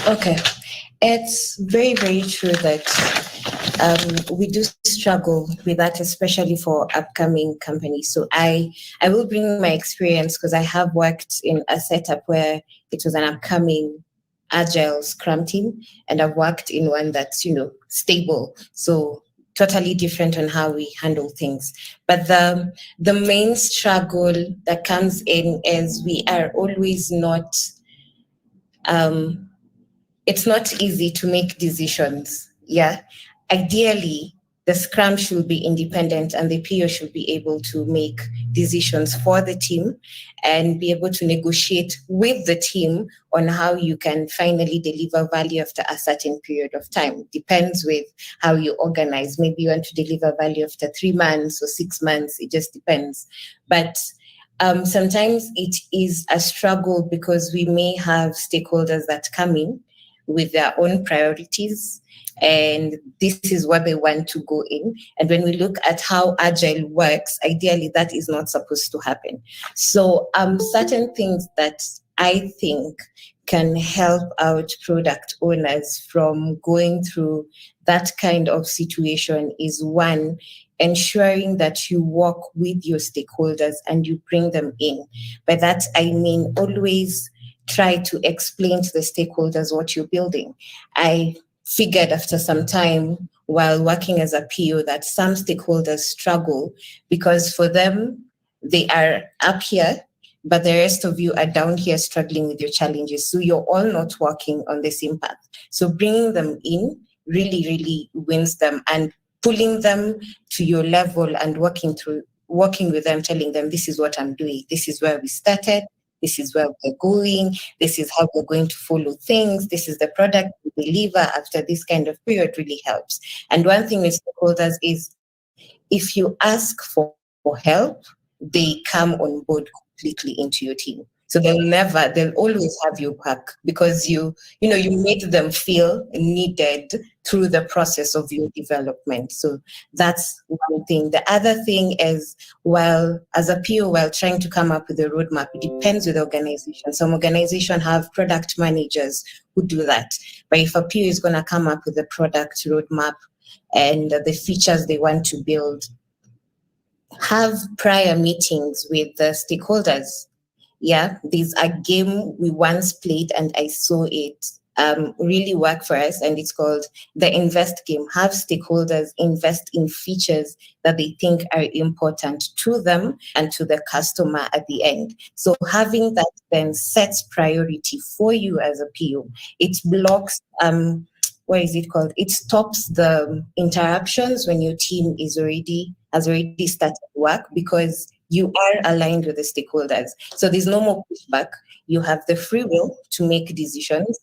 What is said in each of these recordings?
Okay. It's very, very true that we do struggle with that, especially for upcoming companies. So I will bring my experience because I have worked in a setup where it was an upcoming agile scrum team, and I've worked in one that's, stable. So totally different on how we handle things. But the main struggle that comes in is we are always not it's not easy to make decisions. Yeah. Ideally, the Scrum should be independent and the PO should be able to make decisions for the team and be able to negotiate with the team on how you can finally deliver value after a certain period of time. Depends with how you organize. Maybe you want to deliver value after 3 months or 6 months. It just depends. But sometimes it is a struggle because we may have stakeholders that come in with their own priorities, and this is what they want to go in. And when we look at how agile works, ideally that is not supposed to happen. So certain things that I think can help out product owners from going through that kind of situation is, one, ensuring that you work with your stakeholders and you bring them in. By that, I mean always try to explain to the stakeholders what you're building. I figured after some time while working as a PO that some stakeholders struggle because for them, they are up here, but the rest of you are down here struggling with your challenges. So you're all not working on the same path. So bringing them in really, really wins them, and pulling them to your level and working with them, telling them, this is what I'm doing. This is where we started. This is where we're going. This is how we're going to follow things. This is the product we deliver after this kind of period really helps. And one thing with stakeholders is if you ask for help, they come on board completely into your team. So they'll always have your back because you made them feel needed through the process of your development. So that's one thing. The other thing is, as a PO, while trying to come up with a roadmap, it depends with the organization. Some organizations have product managers who do that. But if a PO is going to come up with a product roadmap and the features they want to build, have prior meetings with the stakeholders. Yeah, there's a game we once played and I saw it really work for us, and it's called the invest game. Have stakeholders invest in features that they think are important to them and to the customer at the end. So having that then sets priority for you as a PO. It blocks what is it called? It stops the interruptions when your team has already started work because you are aligned with the stakeholders. So there's no more pushback. You have the free will to make decisions.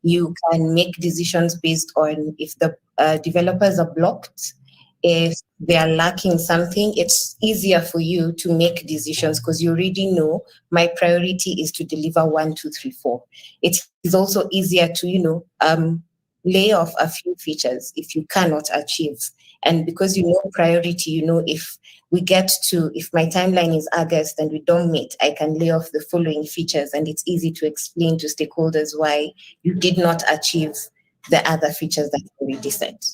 You can make decisions based on if the developers are blocked, if they are lacking something. It's easier for you to make decisions because you already know my priority is to deliver 1, 2, 3, 4. It is also easier to, lay off a few features if you cannot achieve. And because you know priority, if my timeline is August and we don't meet, I can lay off the following features, and it's easy to explain to stakeholders why you did not achieve the other features that you already set.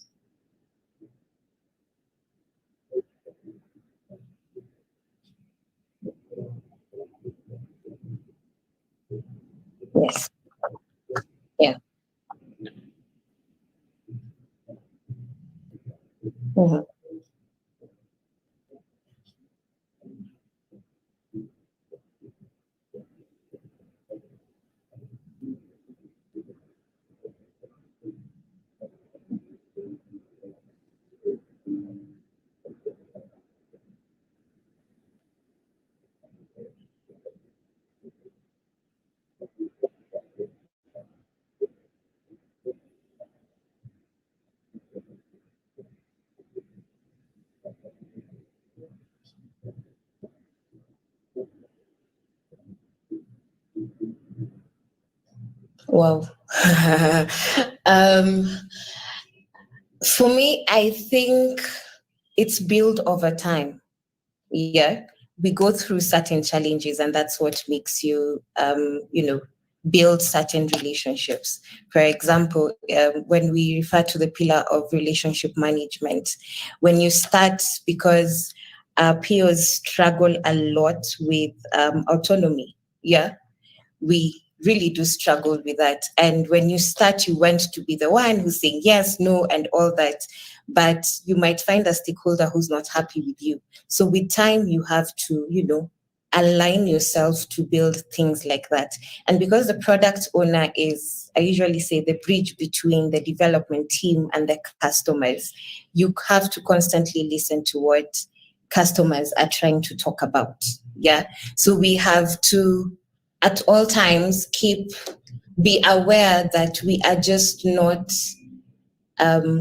Wow. um, for me, I think it's built over time. Yeah, we go through certain challenges, and that's what makes you, build certain relationships. For example, when we refer to the pillar of relationship management, when you start, because peers struggle a lot with autonomy. Yeah, we really do struggle with that. And when you start, you want to be the one who's saying yes, no, and all that. But you might find a stakeholder who's not happy with you. So with time, you have to, align yourself to build things like that. And because the product owner is, I usually say, the bridge between the development team and the customers, you have to constantly listen to what customers are trying to talk about. Yeah. So we have to, at all times, be aware that we are just not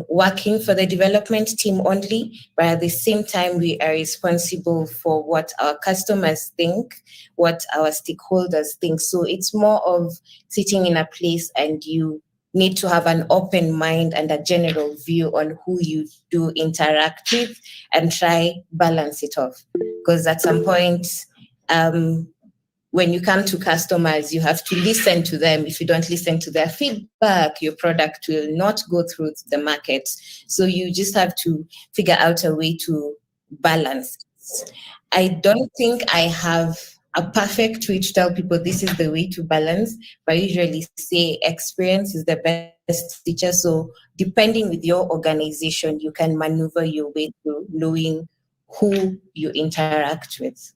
working for the development team only, but at the same time, we are responsible for what our customers think, what our stakeholders think. So it's more of sitting in a place, and you need to have an open mind and a general view on who you do interact with, and try balance it off. Because at some point, when you come to customers, you have to listen to them. If you don't listen to their feedback, your product will not go through the market. So you just have to figure out a way to balance. I don't think I have a perfect way to tell people this is the way to balance, but I usually say experience is the best teacher. So depending with your organization, you can maneuver your way through knowing who you interact with.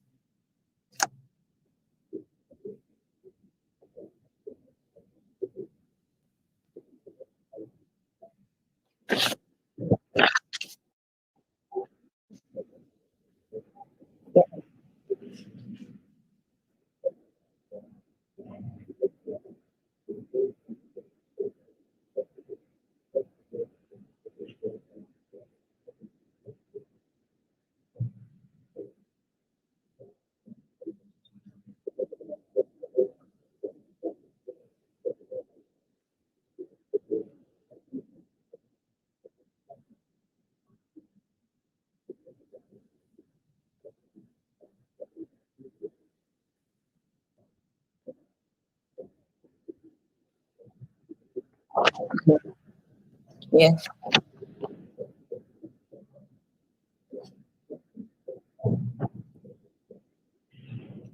Yeah.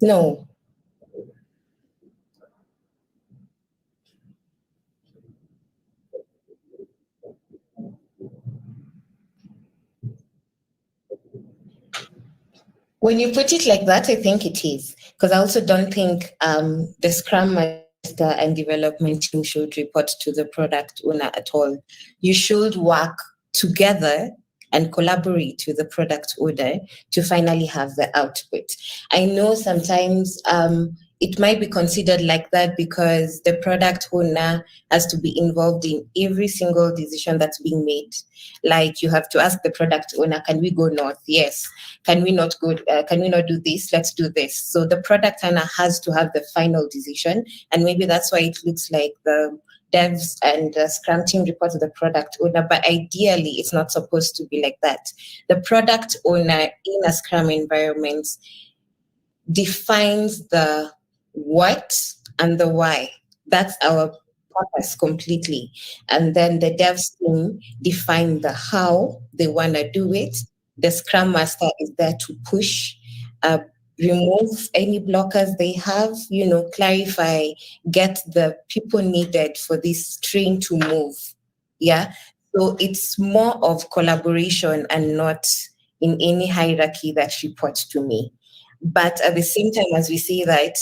No. When you put it like that, I think it is. Because I also don't think the Scrum Master and development team should report to the product owner at all. You should work together and collaborate with the product owner to finally have the output. I know sometimes it might be considered like that because the product owner has to be involved in every single decision that's being made. Like you have to ask the product owner, can we go north? Yes. Can we not go? Can we not do this? Let's do this. So the product owner has to have the final decision, and maybe that's why it looks like the devs and the Scrum team report to the product owner. But ideally, it's not supposed to be like that. The product owner in a Scrum environment defines the what and the why. That's our purpose completely. And then the devs team define the how they want to do it. The Scrum Master is there to push, uh, remove any blockers they have, clarify, get the people needed for this train to move. Yeah. So it's more of collaboration and not in any hierarchy that reports to me. But at the same time, as we say that,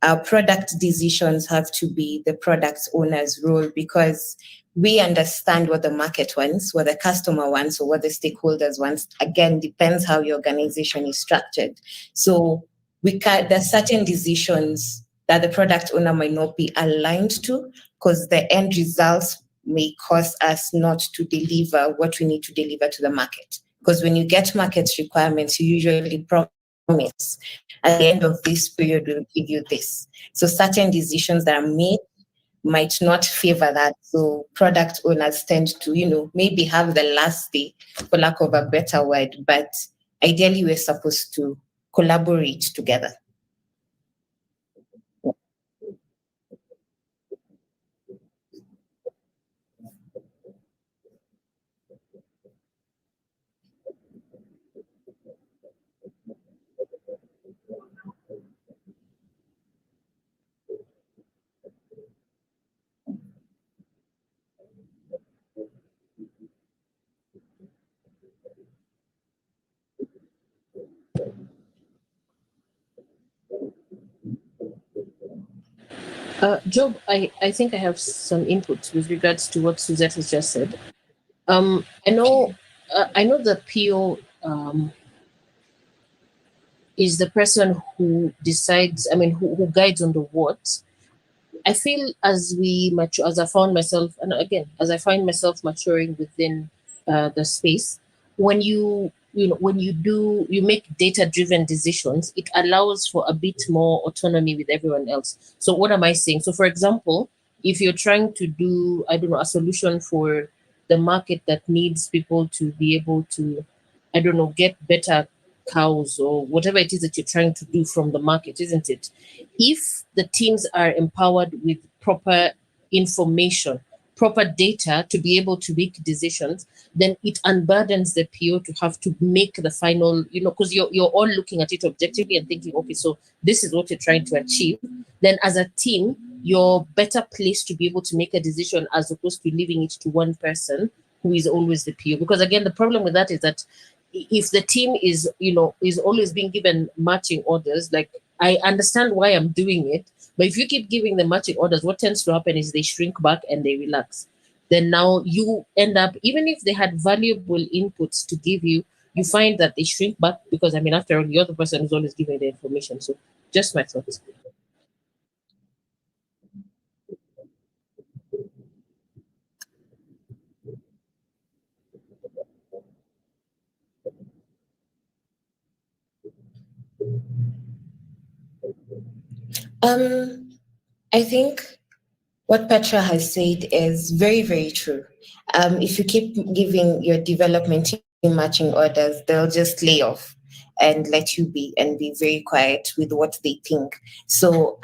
our product decisions have to be the product owner's role because we understand what the market wants, what the customer wants, or what the stakeholders want. Again, depends how your organization is structured. So there's certain decisions that the product owner might not be aligned to, because the end results may cause us not to deliver what we need to deliver to the market. Because when you get market requirements, you usually promise at the end of this period we'll give you this. So certain decisions that are made might not favor that. So product owners tend to, maybe have the last day, for lack of a better word, but ideally we're supposed to collaborate together. Job, I think I have some input with regards to what Suzette has just said. I know the PO is the person who decides. I mean, who guides on the what. I feel as we mature, as I found myself, and again, as I find myself maturing within the space, when you make data driven decisions, it allows for a bit more autonomy with everyone else. So what am I saying? So for example, if you're trying to do, I don't know, a solution for the market that needs people to be able to, I don't know, get better cows or whatever it is that you're trying to do from the market, isn't it? If the teams are empowered with proper information, proper data to be able to make decisions, then it unburdens the PO to have to make the final, because you're all looking at it objectively and thinking, okay, so this is what you're trying to achieve. Then as a team, you're better placed to be able to make a decision as opposed to leaving it to one person who is always the PO. Because again, the problem with that is that if the team is always being given matching orders, like I understand why I'm doing it, but if you keep giving them matching orders, what tends to happen is they shrink back and they relax. Then now you end up, even if they had valuable inputs to give you, you find that they shrink back because, I mean, after all, the other person is always giving the information. So just my thoughts. Um, I think what Petra has said is very, very true. If you keep giving your development team matching orders, they'll just lay off and let you be and be very quiet with what they think. So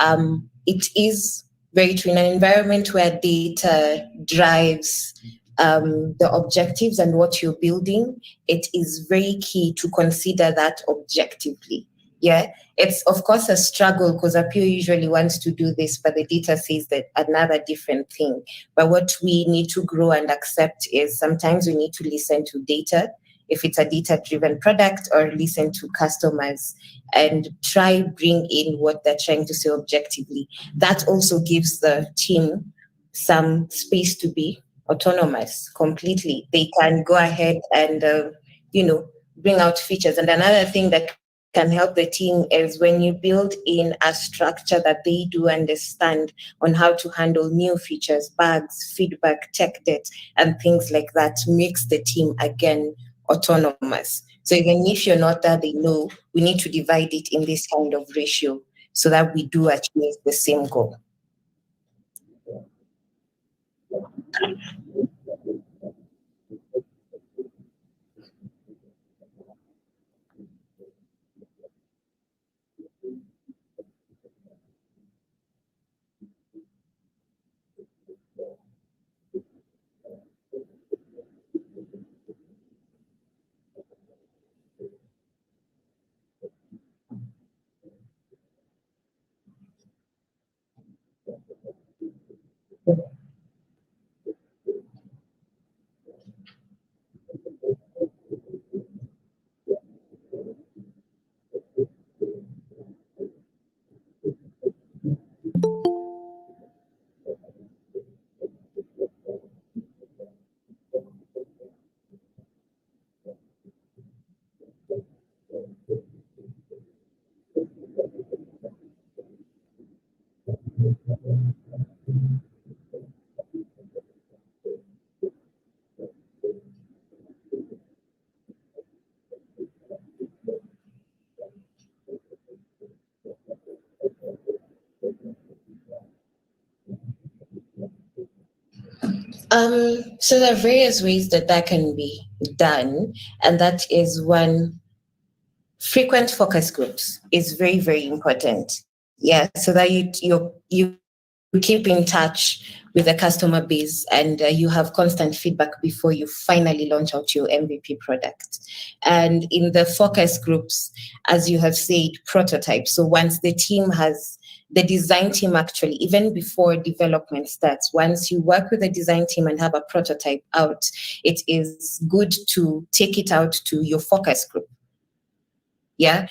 it is very true in an environment where data drives the objectives and what you're building. It is very key to consider that objectively. Yeah, it's of course a struggle because Appeal usually wants to do this, but the data says that another different thing. But what we need to grow and accept is sometimes we need to listen to data if it's a data driven product, or listen to customers and try bring in what they're trying to say objectively. That also gives the team some space to be autonomous completely. They can go ahead and bring out features. And another thing that can help the team is when you build in a structure that they do understand on how to handle new features, bugs, feedback, tech debt, and things like that, makes the team again autonomous. So even if you're not there, they know we need to divide it in this kind of ratio so that we do achieve the same goal. So there are various ways that that can be done, and that is one, frequent focus groups is very, very important. Yeah, so that you keep in touch with the customer base, and you have constant feedback before you finally launch out your MVP product. And in the focus groups, as you have said, prototype. So once the design team, actually, even before development starts, once you work with the design team and have a prototype out, it is good to take it out to your focus group. Yeah.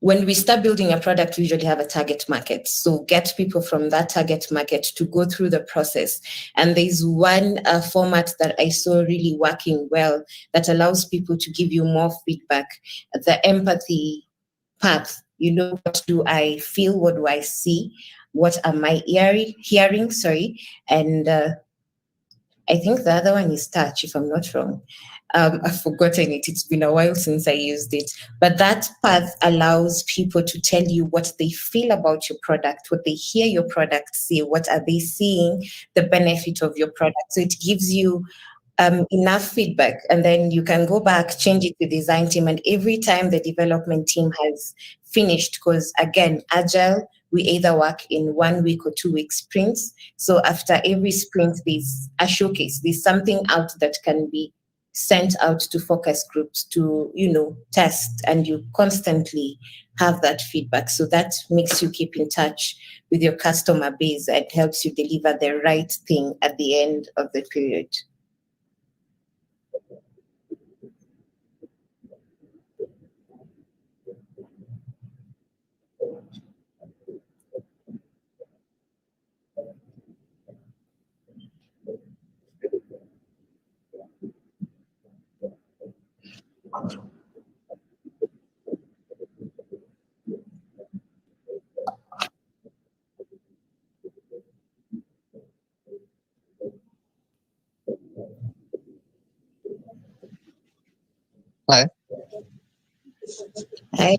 When we start building a product, we usually have a target market. So get people from that target market to go through the process. And there's one format that I saw really working well that allows people to give you more feedback. The empathy path. What do I feel? What do I see? What am I hearing? Sorry. And I think the other one is touch, if I'm not wrong. I've forgotten it. It's been a while since I used it. But that path allows people to tell you what they feel about your product, what they hear your product say, what are they seeing, the benefit of your product. So it gives you enough feedback, and then you can go back, change it to the design team, and every time the development team has finished, because again, agile, we either work in 1 week or 2 week sprints. So after every sprint, there's a showcase, there's something out that can be sent out to focus groups to test, and you constantly have that feedback. So that makes you keep in touch with your customer base and helps you deliver the right thing at the end of the period. Hi. Hi.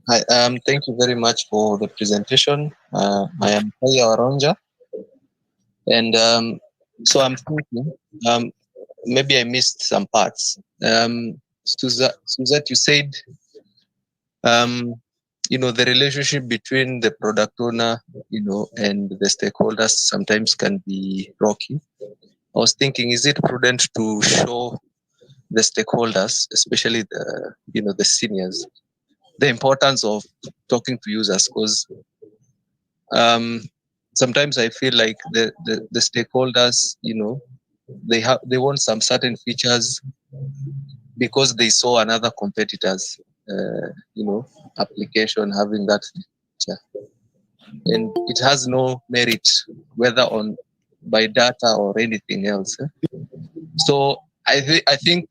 Hi. Thank you very much for the presentation. I am Haya Waronja, and so I'm thinking, maybe I missed some parts. Suzette, you said, the relationship between the product owner, and the stakeholders sometimes can be rocky. I was thinking, is it prudent to show the stakeholders, especially the seniors, the importance of talking to users? Because sometimes I feel like the stakeholders, they want some certain features because they saw another competitor's, application having that feature, and it has no merit, whether on by data or anything else. So I think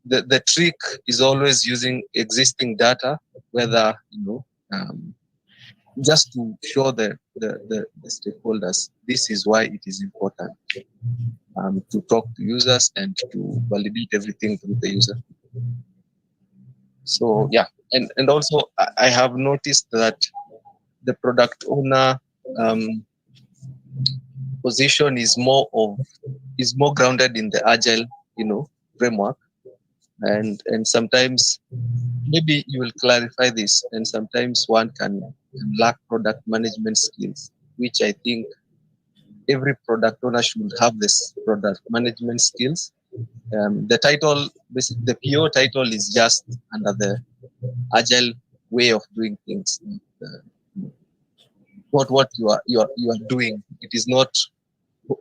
the trick is always using existing data, whether just to show the stakeholders this is why it is important to talk to users and to validate everything through the user. So yeah, and also I have noticed that the product owner position is more grounded in the agile, framework, and sometimes maybe you will clarify this, and sometimes one can lack product management skills, which I think every product owner should have this product management skills. The title, the PO title, is just under the agile way of doing things. What you are doing, it is not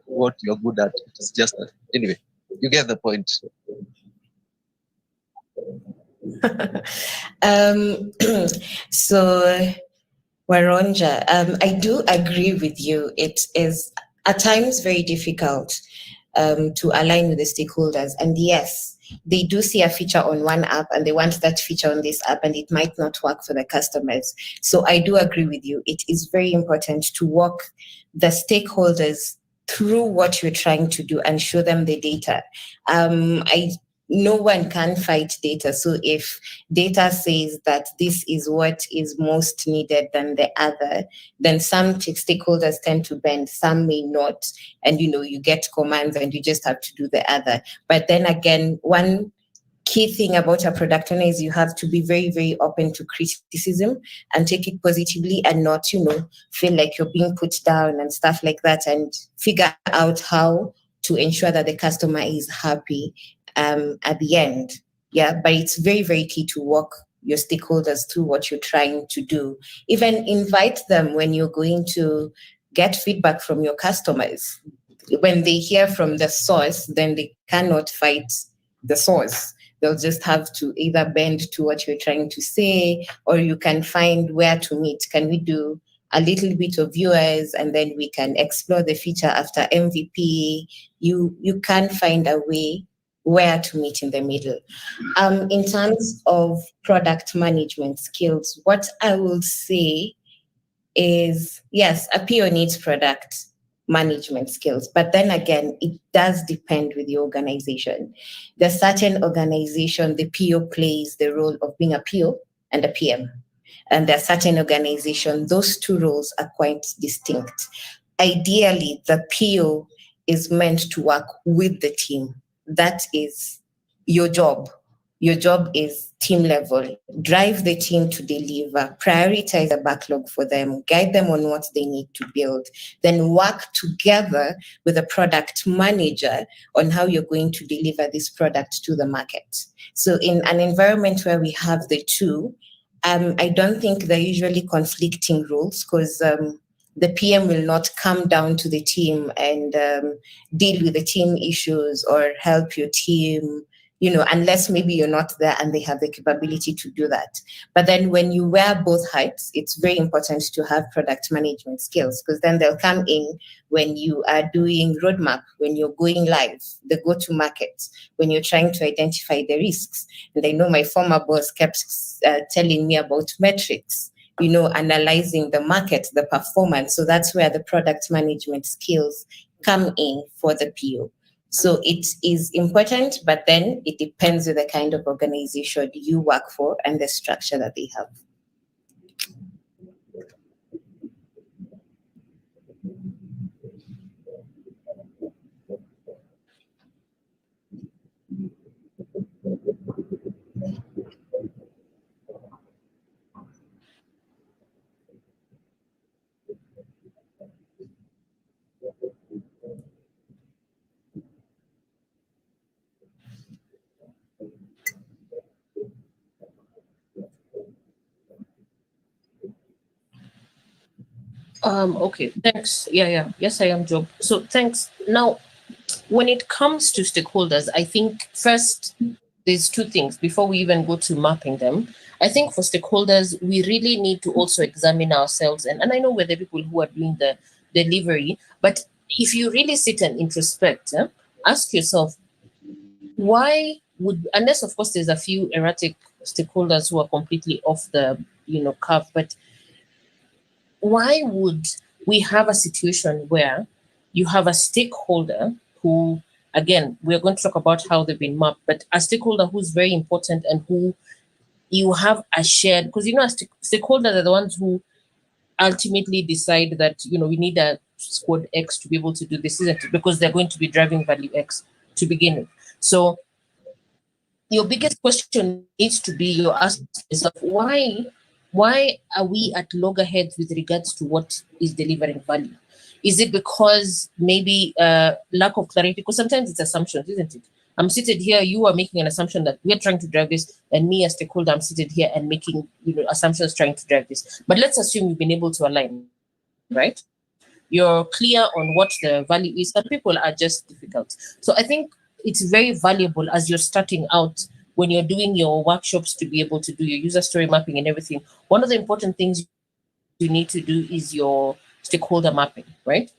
what you are good at. It is just that. Anyway, you get the point. So, Waronja, I do agree with you. It is at times very difficult to align with the stakeholders. And yes, they do see a feature on one app and they want that feature on this app, and it might not work for the customers. So I do agree with you. It is very important to walk the stakeholders through what you're trying to do and show them the data. No one can fight data. So if data says that this is what is most needed than the other, then some stakeholders tend to bend, some may not. And, you get commands and you just have to do the other. But then again, one key thing about a product owner is you have to be very, very open to criticism and take it positively, and not, feel like you're being put down and stuff like that, and figure out how to ensure that the customer is happy at the end. Yeah, but it's very, very key to walk your stakeholders through what you're trying to do. Even invite them when you're going to get feedback from your customers. When they hear from the source, then they cannot fight the source. They'll just have to either bend to what you're trying to say, or you can find where to meet. Can we do a little bit of viewers and then we can explore the feature after MVP? You can find a way where to meet in the middle. In terms of product management skills, what I will say is, yes, a PO needs product management skills, but then again, it does depend with the organization. There's certain organization, the PO plays the role of being a PO and a PM. And there's certain organization, those two roles are quite distinct. Ideally, the PO is meant to work with the team. That is your job. Your job is team level. Drive the team to deliver, prioritize the backlog for them, guide them on what they need to build, then work together with a product manager on how you're going to deliver this product to the market. So in an environment where we have the two, I don't think they're usually conflicting roles, because the PM will not come down to the team and deal with the team issues or help your team, unless maybe you're not there and they have the capability to do that. But then when you wear both hats, it's very important to have product management skills, because then they'll come in when you are doing roadmap, when you're going live, the go-to market, when you're trying to identify the risks. And I know my former boss kept telling me about metrics, analyzing the market, the performance. So that's where the product management skills come in for the PO. So it is important, but then it depends on the kind of organization you work for and the structure that they have. Okay, thanks. Yeah. Yes, I am, Job. So thanks. Now, when it comes to stakeholders, I think first there's two things before we even go to mapping them. I think for stakeholders, we really need to also examine ourselves. And I know we're the people who are doing the delivery, but if you really sit and introspect, ask yourself, why would, unless of course there's a few erratic stakeholders who are completely off the curve, but why would we have a situation where you have a stakeholder who, again, we're going to talk about how they've been mapped, but a stakeholder who's very important and who you have a shared, because stakeholders are the ones who ultimately decide that, we need a squad X to be able to do this, isn't it? Because they're going to be driving value X to begin with. So your biggest question needs to be, you ask yourself, why are we at loggerheads with regards to what is delivering value? Is it because maybe lack of clarity? Because sometimes it's assumptions, isn't it? I'm seated here, you are making an assumption that we're trying to drive this, and me as stakeholder, I'm seated here and making assumptions trying to drive this. But let's assume you've been able to align, right? You're clear on what the value is, but people are just difficult. So I think it's very valuable as you're starting out, when you're doing your workshops, to be able to do your user story mapping and everything. One of the important things you need to do is your stakeholder mapping, right?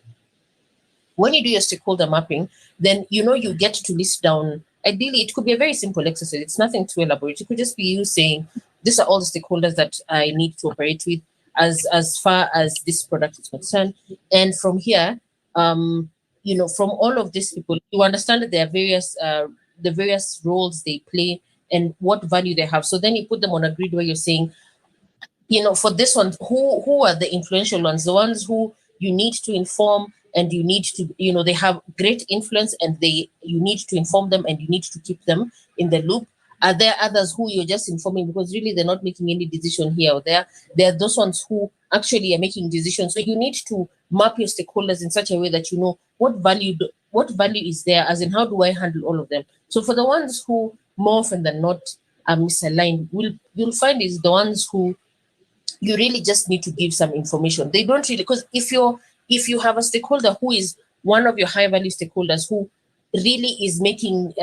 When you do your stakeholder mapping, then you get to list down ideally it could be a very simple exercise. It's nothing too elaborate. It could just be you saying, these are all the stakeholders that I need to operate with as far as this product is concerned. And from here, from all of these people, you understand that there are the various roles they play and what value they have. So then you put them on a grid where you're saying, for this one, who are the influential ones, the ones who you need to inform, and you need to, they have great influence, and you need to inform them, and you need to keep them in the loop. Are there others who you're just informing because really they're not making any decision here or there? There are those ones who actually are making decisions. So you need to map your stakeholders in such a way that you know what value is there, as in how do I handle all of them. So for the ones who more often than not are misaligned, you'll find is the ones who you really just need to give some information. They don't really, because if you have a stakeholder who is one of your high value stakeholders who really is making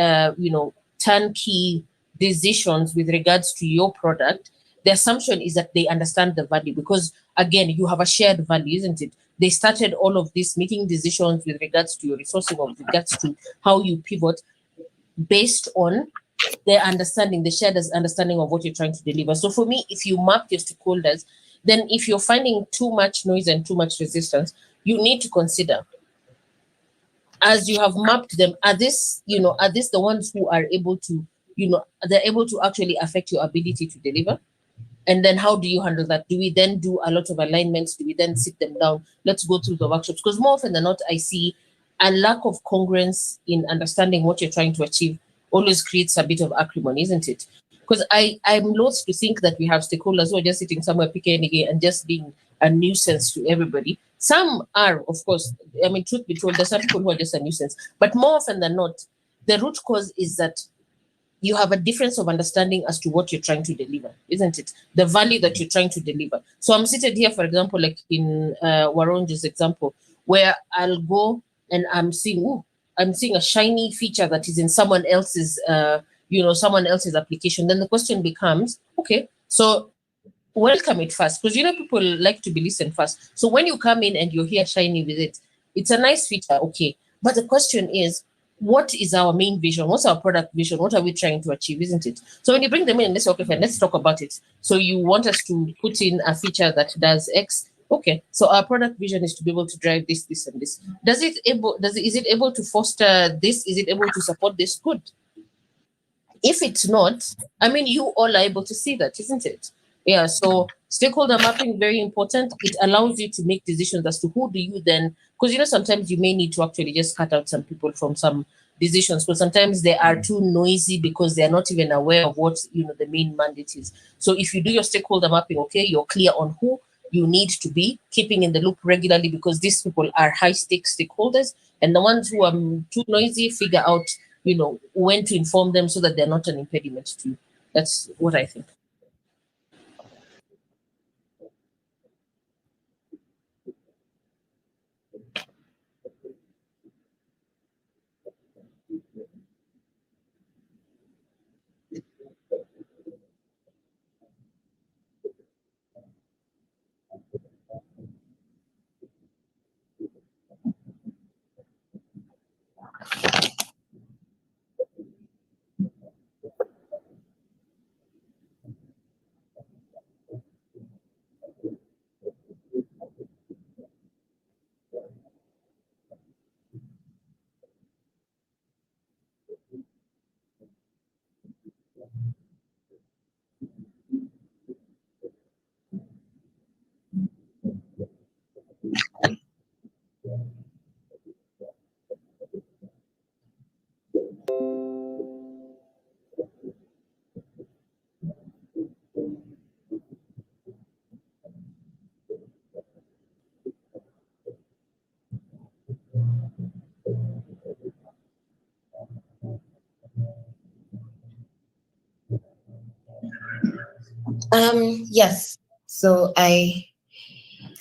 turnkey decisions with regards to your product, the assumption is that they understand the value, because again, you have a shared value, isn't it? They started all of this making decisions with regards to your resourcing, or with regards to how you pivot, based on their understanding, the shared understanding of what you're trying to deliver. So for me, if you map your stakeholders, then if you're finding too much noise and too much resistance, you need to consider, as you have mapped them, are this the ones who are able to, they're able to actually affect your ability to deliver? And then how do you handle that? Do we then do a lot of alignments? Do we then sit them down? Let's go through the workshops. Because more often than not, I see a lack of congruence in understanding what you're trying to achieve always creates a bit of acrimony, isn't it? Because I'm loath to think that we have stakeholders who are just sitting somewhere picking and just being a nuisance to everybody. Some are, of course, I mean, truth be told, there's some people who are just a nuisance. But more often than not, the root cause is that you have a difference of understanding as to what you're trying to deliver, isn't it? The value that you're trying to deliver. So I'm seated here, for example, like in Waronja's example, where I'll go and I'm seeing a shiny feature that is in someone else's application. Then the question becomes, okay, so welcome it first, because people like to be listened first. So when you come in and you're here shiny with it, it's a nice feature, okay. But the question is, what is our main vision? What's our product vision? What are we trying to achieve, isn't it? So when you bring them in, let's say, okay, fine, let's talk about it. So you want us to put in a feature that does X. Okay, so our product vision is to be able to drive this, this, and this. Is it able to foster this? Is it able to support this? Good. If it's not, I mean, you all are able to see that, isn't it? Yeah, so stakeholder mapping, very important. It allows you to make decisions as to who do you then, because sometimes you may need to actually just cut out some people from some decisions, because sometimes they are too noisy because they're not even aware of what the main mandate is. So if you do your stakeholder mapping, okay, you're clear on who you need to be keeping in the loop regularly, because these people are high stakes stakeholders, and the ones who are too noisy, figure out when to inform them so that they're not an impediment to you. That's what I think. Yes. So I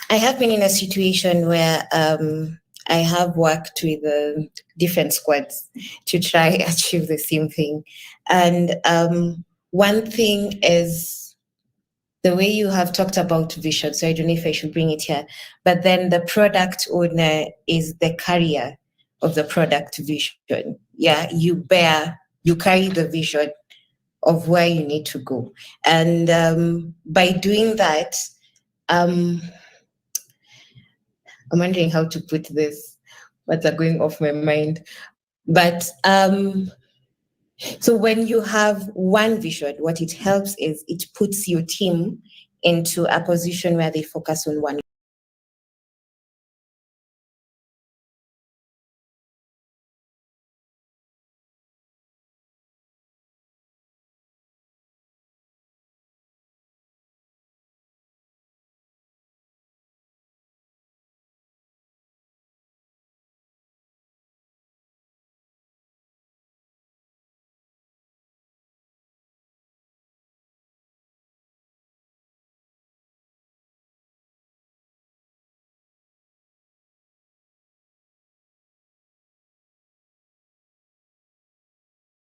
have been in a situation where I have worked with different squads to try achieve the same thing. And one thing is the way you have talked about vision. So I don't know if I should bring it here, but then the product owner is the carrier of the product vision. Yeah, you bear you carry the vision of where you need to go. And by doing that, I'm wondering how to put this, but are going off my mind. But so when you have one vision, what it helps is it puts your team into a position where they focus on one.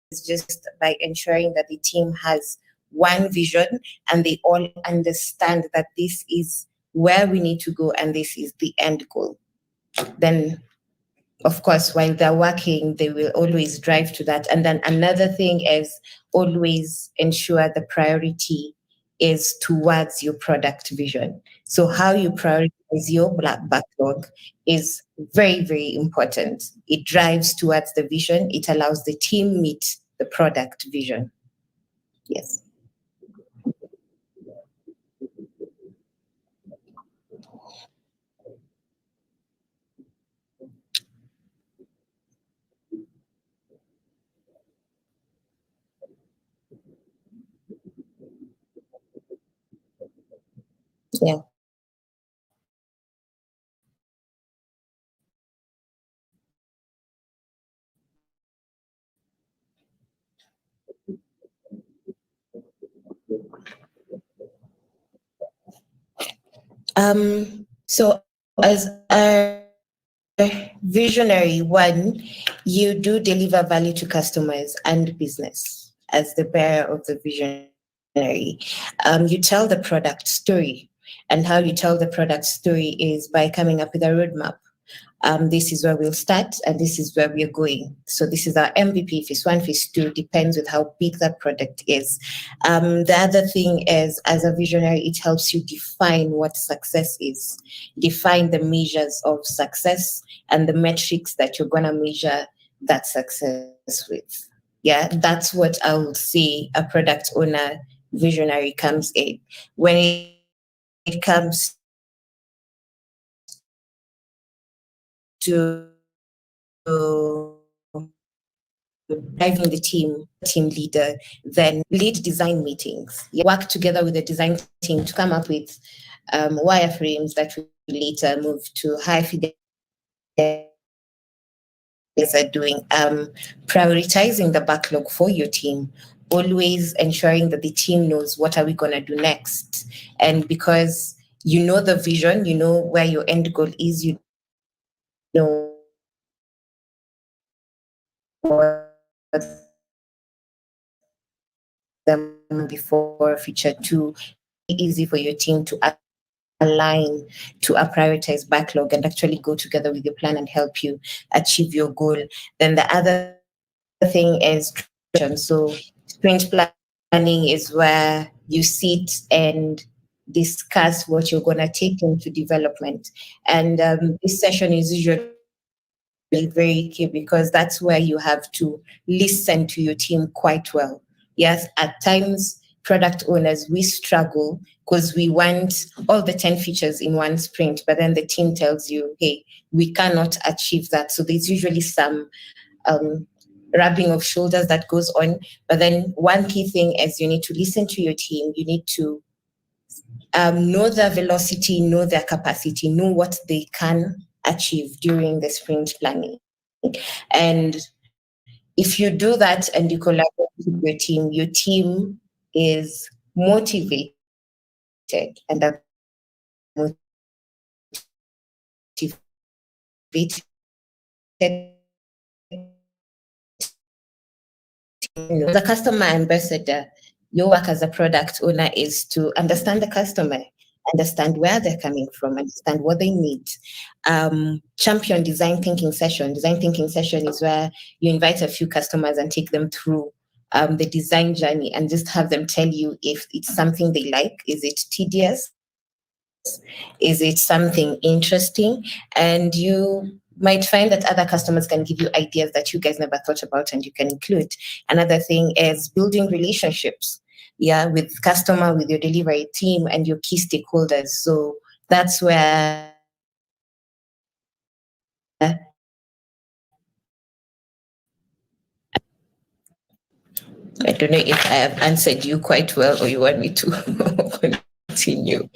Is just by ensuring that the team has one vision and they all understand that this is where we need to go and this is the end goal. Then, of course, while they're working, they will always drive to that. And then another thing is always ensure the priority is towards your product vision. So how you prioritize your backlog is very, very important. It drives towards the vision. It allows the team meet the product vision. Yes. Yeah. So as a visionary one, you do deliver value to customers and business as the bearer of the visionary. You tell the product story, and how you tell the product story is by coming up with a roadmap. This is where we'll start and this is where we're going. So this is our MVP, phase one, phase two, depends with how big that product is. The other thing is, as a visionary, it helps you define what success is, define the measures of success and the metrics that you're going to measure that success with. Yeah, that's what I would say a product owner visionary comes in. When it comes to driving the team leader, then lead design meetings. You work together with the design team to come up with wireframes that will later move to high fidelity. Are doing prioritizing the backlog for your team, always ensuring that the team knows what are we going to do next. And because you know the vision, you know where your end goal is, you know them before feature two, easy for your team to align to a prioritized backlog and actually go together with your plan and help you achieve your goal. Then the other thing is so sprint planning is where you sit and discuss what you're going to take into development. And this session is usually very key because that's where you have to listen to your team quite well. Yes, at times, product owners, we struggle because we want all the 10 features in one sprint, but then the team tells you, hey, we cannot achieve that. So there's usually some rubbing of shoulders that goes on. But then one key thing is you need to listen to your team. You need to know their velocity, know their capacity, know what they can achieve during the sprint planning. And if you do that and you collaborate with your team is motivated and motivated. The customer ambassador, your work as a product owner is to understand the customer understand where they're coming from, understand what they need. Champion design thinking session. Design thinking session is where you invite a few customers and take them through the design journey and just have them tell you if it's something they like. Is it tedious? Is it something interesting? And you might find that other customers can give you ideas that you guys never thought about and you can include. Another thing is building relationships, with customer, with your delivery team and your key stakeholders. So that's where I don't know if I have answered you quite well or you want me to continue.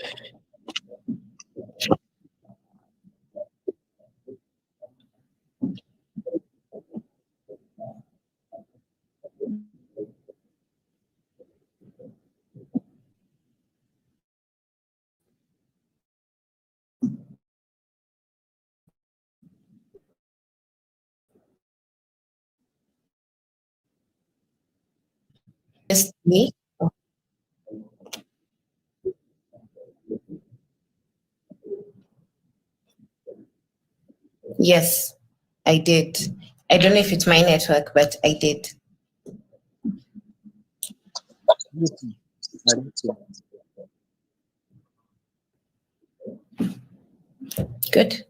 Just me? Yes, I did. I don't know if it's my network, but I did. Good.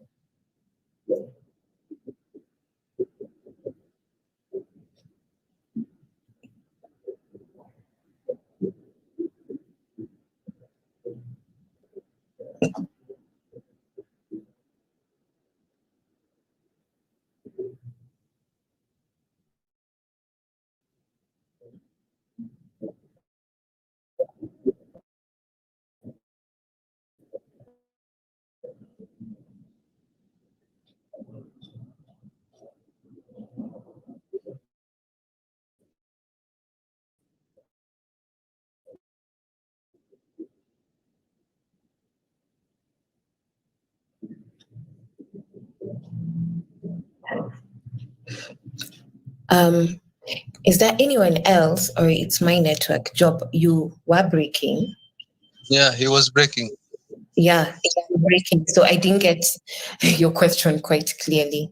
Um, is there anyone else, or it's my network? Job, you were breaking. Yeah, he was breaking. Yeah, breaking. So I didn't get your question quite clearly.